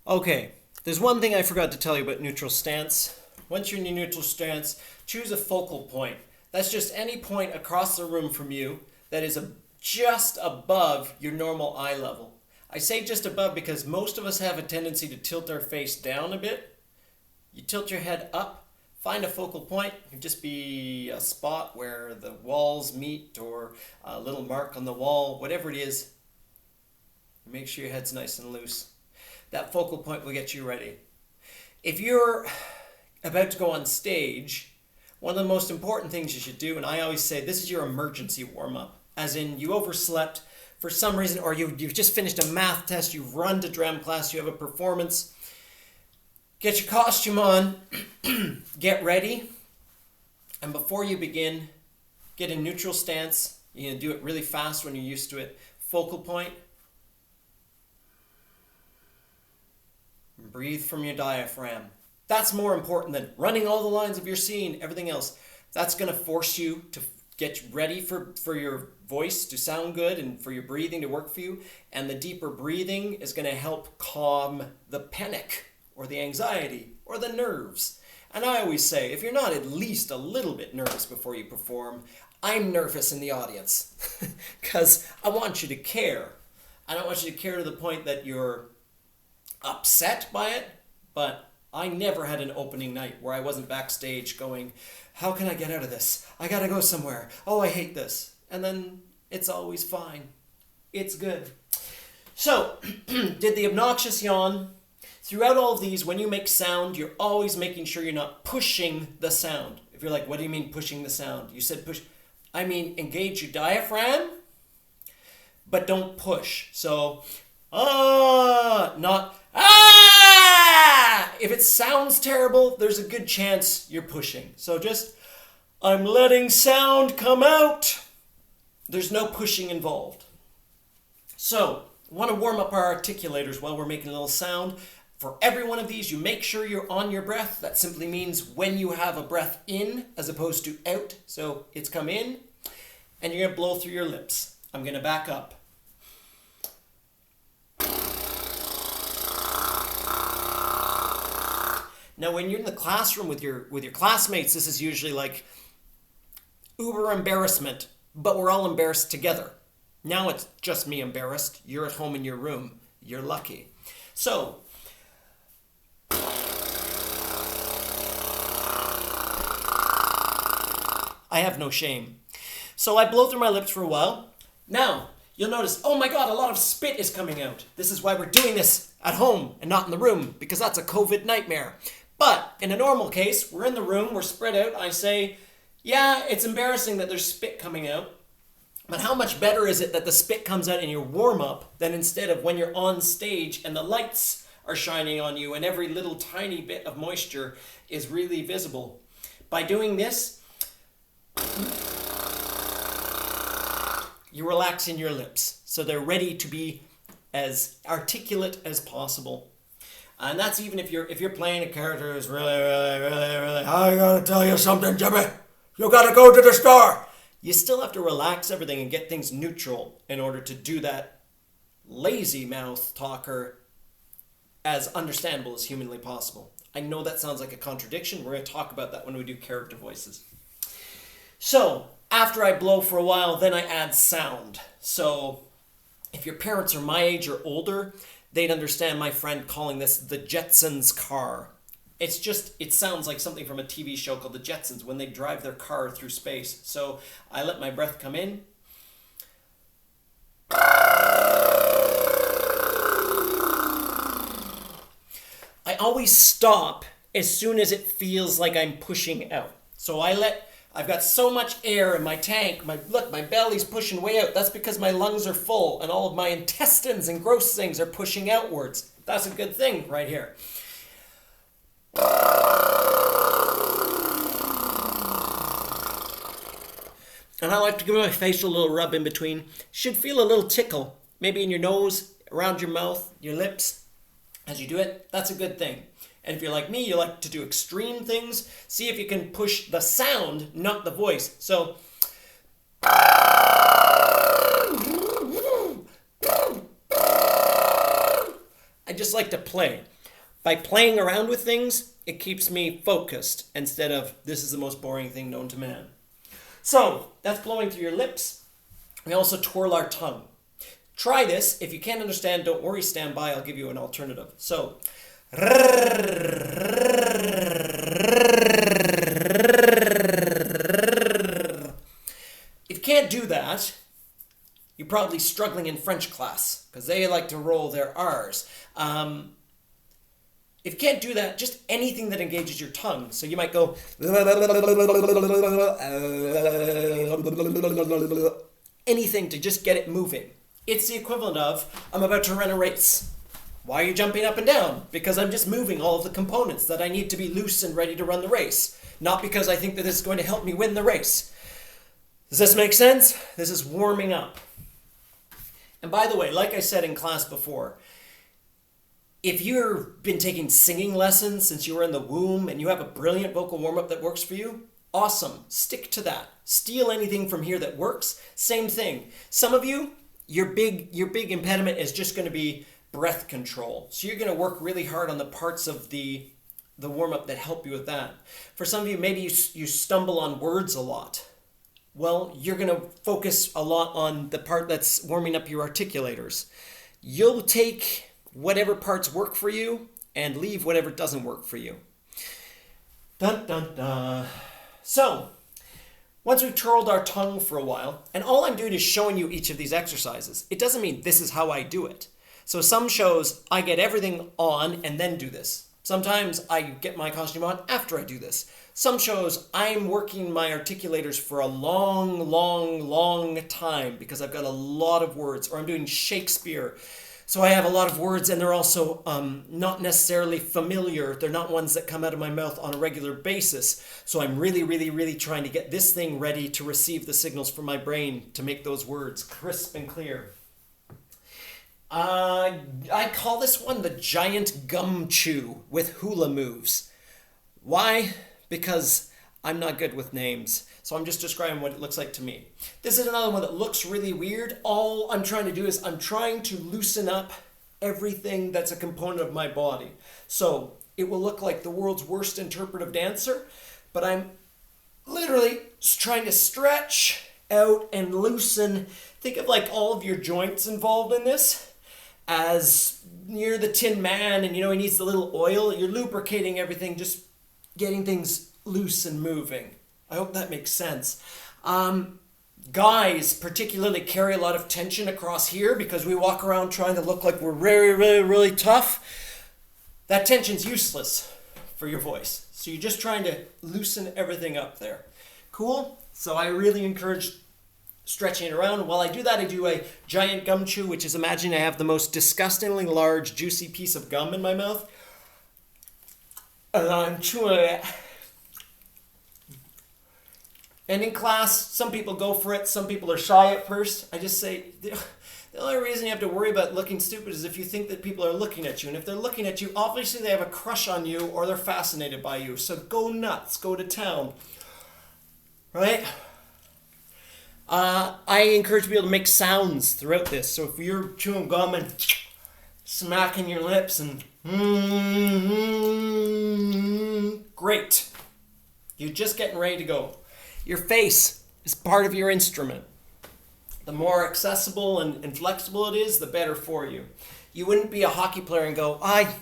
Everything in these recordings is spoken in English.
Okay, there's one thing I forgot to tell you about neutral stance. Once you're in your neutral stance, choose a focal point. That's just any point across the room from you that is just above your normal eye level. I say just above because most of us have a tendency to tilt our face down a bit. You tilt your head up, find a focal point. It could just be a spot where the walls meet or a little mark on the wall, whatever it is. Make sure your head's nice and loose. That focal point will get you ready. If you're about to go on stage, one of the most important things you should do, and I always say this is your emergency warm-up, as in you overslept for some reason, or you've just finished a math test, you've run to drum class, you have a performance, get your costume on, get ready, and before you begin, get in neutral stance. You can do it really fast when you're used to it. Focal point. Breathe from your diaphragm. That's more important than running all the lines of your scene, everything else. That's going to force you to get ready for your voice to sound good and for your breathing to work for you. And the deeper breathing is going to help calm the panic or the anxiety or the nerves. And I always say, if you're not at least a little bit nervous before you perform, I'm nervous in the audience because I want you to care. I don't want you to care to the point that you're upset by it, but I never had an opening night where I wasn't backstage going, how can I get out of this? I gotta go somewhere. Oh, I hate this. And then it's always fine. It's good. So, did the obnoxious yawn. Throughout all of these, when you make sound, you're always making sure you're not pushing the sound. If you're like, what do you mean pushing the sound? You said push. I mean, engage your diaphragm, but don't push. So, not if it sounds terrible, there's a good chance you're pushing. So just, I'm letting sound come out. There's no pushing involved. So, want to warm up our articulators while we're making a little sound. For every one of these, you make sure you're on your breath. That simply means when you have a breath in as opposed to out. So it's come in, and you're going to blow through your lips. I'm going to back up. Now, when you're in the classroom with your classmates, this is usually like uber embarrassment, but we're all embarrassed together. Now it's just me embarrassed. You're at home in your room. You're lucky. So, I have no shame. So I blow through my lips for a while. Now, you'll notice, oh my God, a lot of spit is coming out. This is why we're doing this at home and not in the room, because that's a COVID nightmare. But in a normal case, we're in the room, we're spread out. I say, yeah, it's embarrassing that there's spit coming out. But how much better is it that the spit comes out in your warm-up than instead of when you're on stage and the lights are shining on you and every little tiny bit of moisture is really visible. By doing this, you relax in your lips so they're ready to be as articulate as possible. And that's even if you're playing a character who's really, I gotta tell you something, Jimmy. You gotta go to the store. You still have to relax everything and get things neutral in order to do that lazy mouth talker as understandable as humanly possible. I know that sounds like a contradiction. We're going to talk about that when we do character voices. So, after I blow for a while, then I add sound. So, if your parents are my age or older, they'd understand my friend calling this the Jetsons car. It sounds like something from a TV show called The Jetsons when they drive their car through space. So I let my breath come in. I always stop as soon as it feels like I'm pushing out. So I've got so much air in my tank. My belly's pushing way out. That's because my lungs are full and all of my intestines and gross things are pushing outwards. That's a good thing right here. And I like to give my face a little rub in between. Should feel a little tickle, maybe in your nose, around your mouth, your lips. As you do it, that's a good thing. And if you're like me, you like to do extreme things, see if you can push the sound, not the voice. So, I just like to play. By playing around with things, it keeps me focused instead of this is the most boring thing known to man. So that's blowing through your lips. We also twirl our tongue. Try this. If you can't understand, don't worry, stand by. I'll give you an alternative. So, if you can't do that, you're probably struggling in French class because they like to roll their R's. If you can't do that, just anything that engages your tongue. So you might go anything to just get it moving. It's the equivalent of, I'm about to run a race. Why are you jumping up and down? Because I'm just moving all of the components that I need to be loose and ready to run the race. Not because I think that this is going to help me win the race. Does this make sense? This is warming up. And by the way, like I said in class before, if you've been taking singing lessons since you were in the womb and you have a brilliant vocal warm-up that works for you, awesome. Stick to that. Steal anything from here that works. Same thing. Some of you, your big impediment is just going to be breath control. So you're going to work really hard on the parts of the warm-up that help you with that. For some of you, maybe you stumble on words a lot. Well, you're going to focus a lot on the part that's warming up your articulators. You'll take whatever parts work for you and leave whatever doesn't work for you. Dun, dun, dun. So, once we've twirled our tongue for a while, and all I'm doing is showing you each of these exercises. It doesn't mean this is how I do it. So some shows, I get everything on and then do this. Sometimes I get my costume on after I do this. Some shows, I'm working my articulators for a long, long, long time because I've got a lot of words, or I'm doing Shakespeare. So I have a lot of words and they're also not necessarily familiar. They're not ones that come out of my mouth on a regular basis. So I'm really, really, really trying to get this thing ready to receive the signals from my brain to make those words crisp and clear. I call this one the giant gum chew with hula moves. Why? Because I'm not good with names. So I'm just describing what it looks like to me. This is another one that looks really weird. All I'm trying to do is I'm trying to loosen up everything that's a component of my body. So it will look like the world's worst interpretive dancer, but I'm literally just trying to stretch out and loosen. Think of like all of your joints involved in this as near the Tin Man, and he needs the little oil. You're lubricating everything, just getting things loose and moving. I hope that makes sense. Guys particularly carry a lot of tension across here because we walk around trying to look like we're really, really, really tough. That tension's useless for your voice. So you're just trying to loosen everything up there. Cool? So I really encourage stretching it around. While I do that, I do a giant gum chew, which is, imagine I have the most disgustingly large, juicy piece of gum in my mouth. And I'm chewing it. And in class, some people go for it. Some people are shy at first. I just say, the only reason you have to worry about looking stupid is if you think that people are looking at you. And if they're looking at you, obviously they have a crush on you or they're fascinated by you. So go nuts. Go to town. Right? I encourage people to make sounds throughout this. So if you're chewing gum and smacking your lips and great. You're just getting ready to go. Your face is part of your instrument. The more accessible and flexible it is, the better for you. You wouldn't be a hockey player and go, I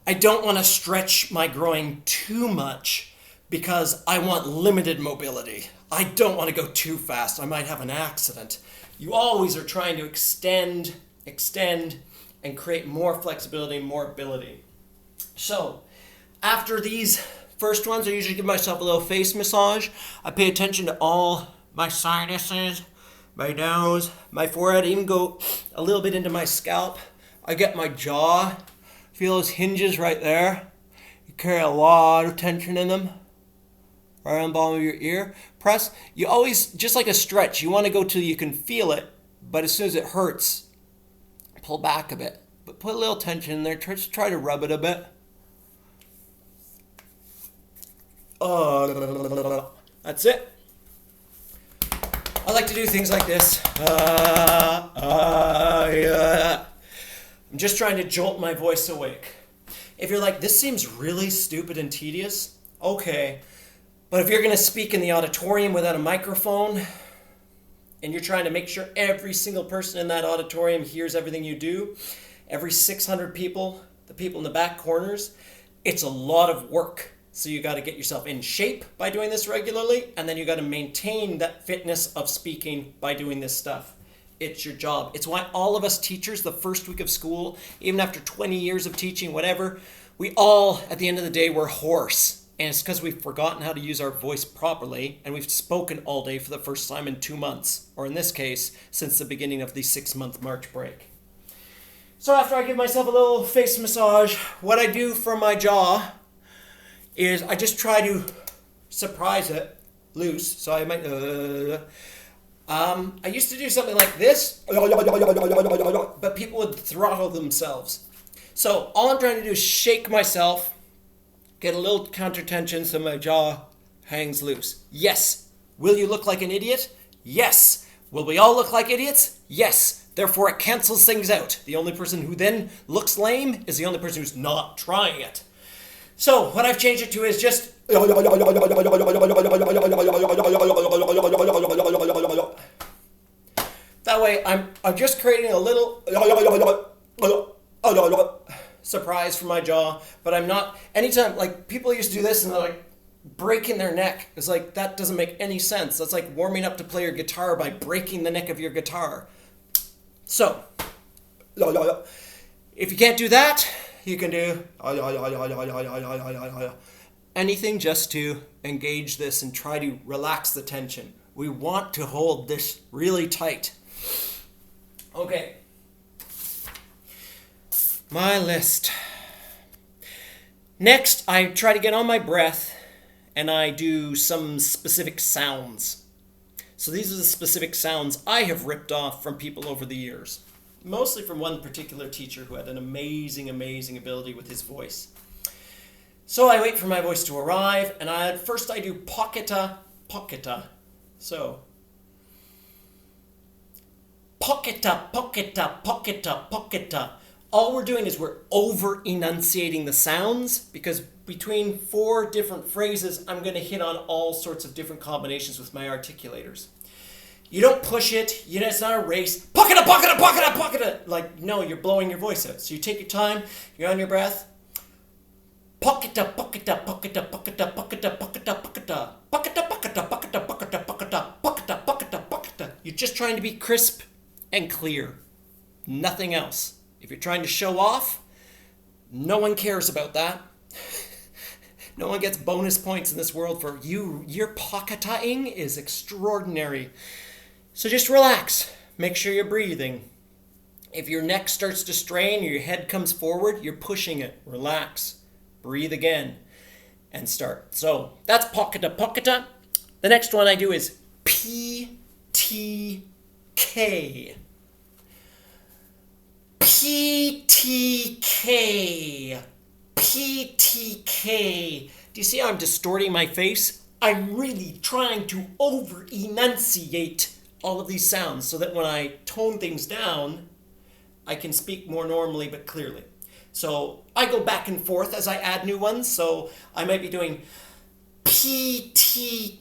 don't want to stretch my groin too much because I want limited mobility. I don't want to go too fast. I might have an accident. You always are trying to extend, and create more flexibility, more ability. So, after these first ones, I usually give myself a little face massage. I pay attention to all my sinuses, my nose, my forehead, even go a little bit into my scalp. I get my jaw, feel those hinges right there. You carry a lot of tension in them. Right on the bottom of your ear. Press. You always, just like a stretch, you want to go till you can feel it, but as soon as it hurts, pull back a bit. But put a little tension in there. Try to rub it a bit. That's it. I like to do things like this. I'm just trying to jolt my voice awake. If you're like, this seems really stupid and tedious, okay. But if you're going to speak in the auditorium without a microphone, and you're trying to make sure every single person in that auditorium hears everything you do, every 600 people, the people in the back corners, it's a lot of work. So you got to get yourself in shape by doing this regularly, and then you got to maintain that fitness of speaking by doing this stuff. It's your job. It's why all of us teachers, the first week of school, even after 20 years of teaching, whatever, we all, at the end of the day, we're hoarse. And it's because we've forgotten how to use our voice properly, and we've spoken all day for the first time in 2 months, or in this case, since the beginning of the 6-month March break. So after I give myself a little face massage, what I do for my jaw is I just try to surprise it loose. So I might, I used to do something like this, but people would throttle themselves. So all I'm trying to do is shake myself, get a little counter tension so my jaw hangs loose. Yes. Will you look like an idiot? Yes. Will we all look like idiots? Yes. Therefore, it cancels things out. The only person who then looks lame is the only person who's not trying it. So what I've changed it to is just... That way, I'm just creating a little... surprise for my jaw, but I'm not... Anytime, like, people used to do this and they're like breaking their neck. It's like, that doesn't make any sense. That's like warming up to play your guitar by breaking the neck of your guitar. So, if you can't do that, you can do anything just to engage this and try to relax the tension. We want to hold this really tight. Okay. My list. Next, I try to get on my breath and I do some specific sounds. So these are the specific sounds I have ripped off from people over the years. Mostly from one particular teacher who had an amazing, amazing ability with his voice. So I wait for my voice to arrive, and first I do pocketa, pocketa. So, pocketa, pocketa, pocketa, pocketa. All we're doing is we're over-enunciating the sounds, because between 4 different phrases, I'm going to hit on all sorts of different combinations with my articulators. You don't push it, it's not a race. Pocketa, pocketa, pocketa, pocketa. Like, no, you're blowing your voice out. So you take your time, you're on your breath. Pocketa, pocketa, pocketa, pocketa, pocketa, pocketa, pocketa. Pocketa, pocketa, pocketa, pocketa, pocketa, pocketa, pocketa, pocketa. You're just trying to be crisp and clear. Nothing else. If you're trying to show off, no one cares about that. No one gets bonus points in this world for you. Your pocketaing is extraordinary. So just relax. Make sure you're breathing. If your neck starts to strain or your head comes forward, you're pushing it. Relax. Breathe again. And start. So that's pocketa, pocketa. The next one I do is PTK. PTK. PTK. Do you see how I'm distorting my face? I'm really trying to over-enunciate all of these sounds so that when I tone things down, I can speak more normally but clearly. So I go back and forth as I add new ones. So I might be doing PTK,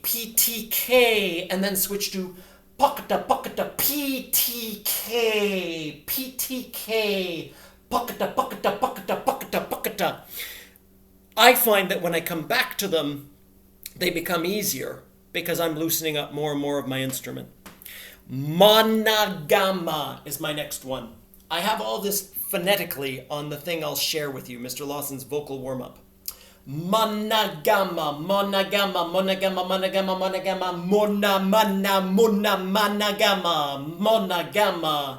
PTK, and then switch to pocketa, pocketa, PTK, PTK, pocketa, pocketa, pocketa, pocketa, pocketa. I find that when I come back to them, they become easier because I'm loosening up more and more of my instrument. Monogama is my next one. I have all this phonetically on the thing I'll share with you, Mr. Lawson's vocal warm-up. Monogama, monogama, monogama, monogama, monogama, mona, mana, mona, managama, monogama.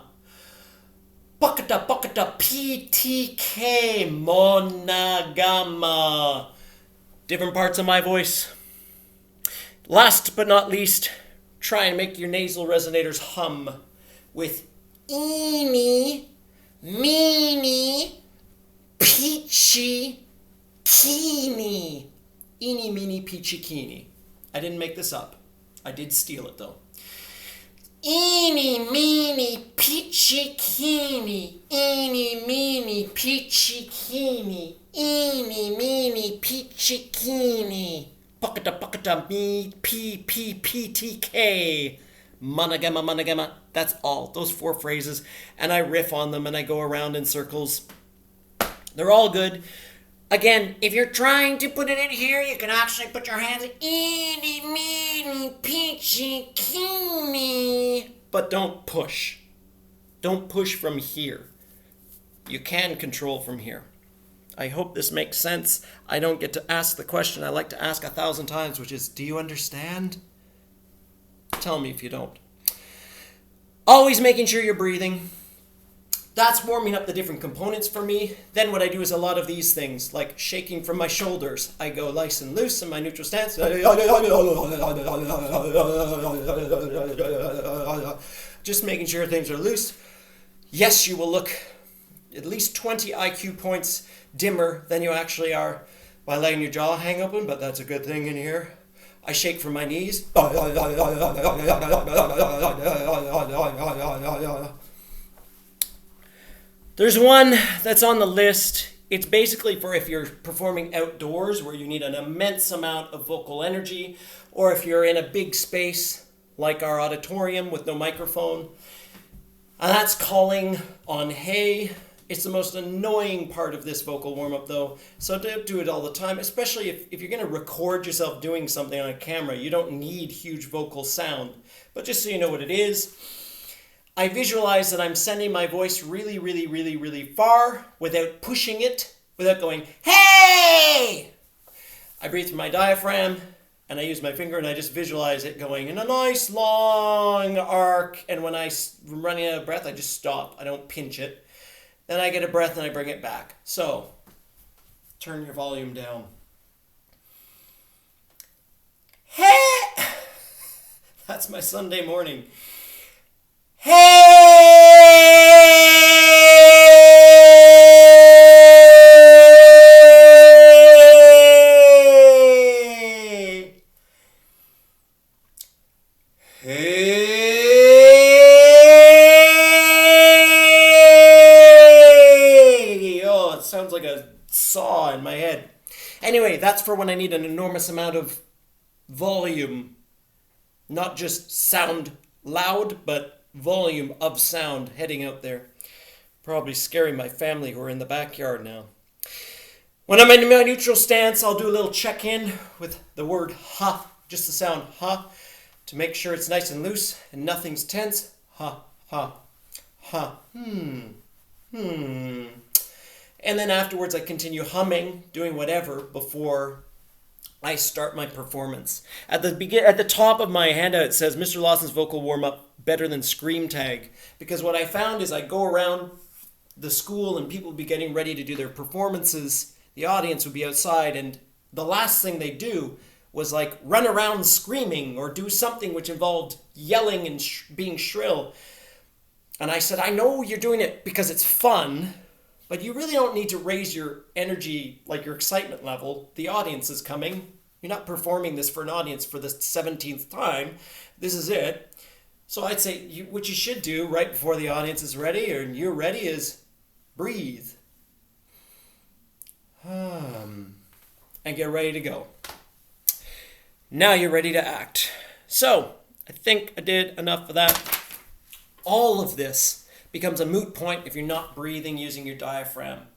Pocketa, pocketa, PTK, monogama. Different parts of my voice. Last but not least, try and make your nasal resonators hum with eeny, meeny, peachy, keeny. Eeny, meeny, peachy, keeny. I didn't make this up. I did steal it though. Eeny, meeny, peachy, keeny. Eeny, meeny, peachy, keeny. Eeny, meeny, peachy, keeny. Puckata, me, PPPTK. Monogamma, monogamma. That's all. Those 4 phrases. And I riff on them and I go around in circles. They're all good. Again, if you're trying to put it in here, you can actually put your hands in eeny, meeny, peachy, keeny. But don't push. Don't push from here. You can control from here. I hope this makes sense. I don't get to ask the question I like to ask 1,000 times, which is, do you understand? Tell me if you don't. Always making sure you're breathing. That's warming up the different components for me. Then what I do is a lot of these things, like shaking from my shoulders. I go nice and loose in my neutral stance. Just making sure things are loose. Yes, you will look at least 20 IQ points dimmer than you actually are by letting your jaw hang open, but that's a good thing in here. I shake from my knees. There's one that's on the list. It's basically for if you're performing outdoors where you need an immense amount of vocal energy, or if you're in a big space like our auditorium with no microphone. And that's calling on hey. It's the most annoying part of this vocal warm-up though, so don't do it all the time, especially if you're going to record yourself doing something on a camera. You don't need huge vocal sound, but just so you know what it is, I visualize that I'm sending my voice really, really, really, really far without pushing it, without going, hey! I breathe through my diaphragm, and I use my finger, and I just visualize it going in a nice long arc, and when I'm running out of breath, I just stop. I don't pinch it. Then I get a breath, and I bring it back. So, turn your volume down. Hey! That's my Sunday morning. Hey! Hey! Oh, it sounds like a saw in my head. Anyway, that's for when I need an enormous amount of volume. Not just sound loud, but volume of sound heading out there. Probably scaring my family who are in the backyard now. When I'm in my neutral stance, I'll do a little check-in with the word ha, just the sound ha, to make sure it's nice and loose and nothing's tense. Ha, ha, ha, And then afterwards I continue humming, doing whatever before I start my performance. At the top of my handout it says Mr. Lawson's vocal warm-up better than scream tag, because what I found is I go around the school and people would be getting ready to do their performances. The audience would be outside, and the last thing they do was like run around screaming or do something which involved yelling and being shrill. And I said, I know you're doing it because it's fun, but you really don't need to raise your energy, like your excitement level. The audience is coming. You're not performing this for an audience for the 17th time. This is it. So I'd say what you should do right before the audience is ready or you're ready is breathe. And get ready to go. Now you're ready to act. So I think I did enough of that. All of this becomes a moot point if you're not breathing using your diaphragm.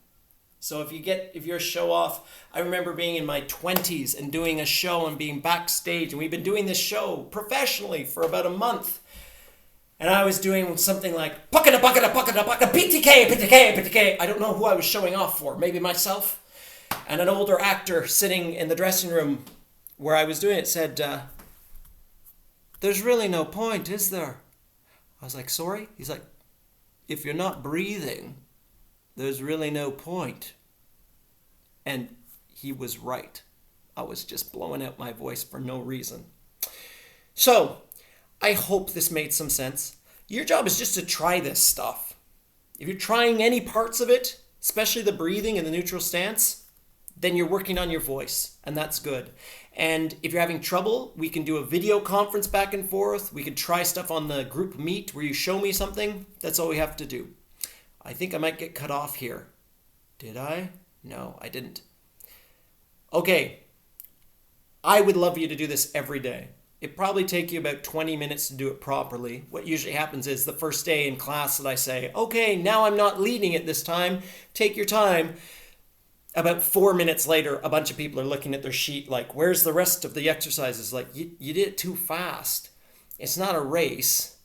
So if you're a show off, I remember being in my 20s and doing a show and being backstage, and we've been doing this show professionally for about a month. And I was doing something like PTK. I don't know who I was showing off for, maybe myself. And an older actor sitting in the dressing room where I was doing it said, there's really no point, is there? I was like, sorry? He's like, if you're not breathing, there's really no point. And he was right. I was just blowing out my voice for no reason. So, I hope this made some sense. Your job is just to try this stuff. If you're trying any parts of it, especially the breathing and the neutral stance, then you're working on your voice, and that's good. And if you're having trouble, we can do a video conference back and forth. We could try stuff on the group meet where you show me something. That's all we have to do. I think I might get cut off here. Did I? No, I didn't. Okay. I would love you to do this every day. It probably take you about 20 minutes to do it properly. What usually happens is the first day in class that I say, okay, now I'm not leading it this time. Take your time. About 4 minutes later, a bunch of people are looking at their sheet like, where's the rest of the exercises? Like, you did it too fast. It's not a race.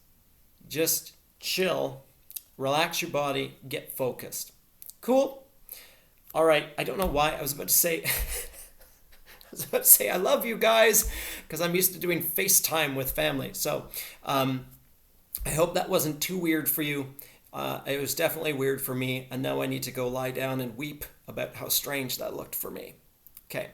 Just chill, relax your body, get focused. Cool? All right, I don't know why I was about to say... I love you guys, because I'm used to doing FaceTime with family. So I hope that wasn't too weird for you. It was definitely weird for me, and now I need to go lie down and weep about how strange that looked for me. Okay.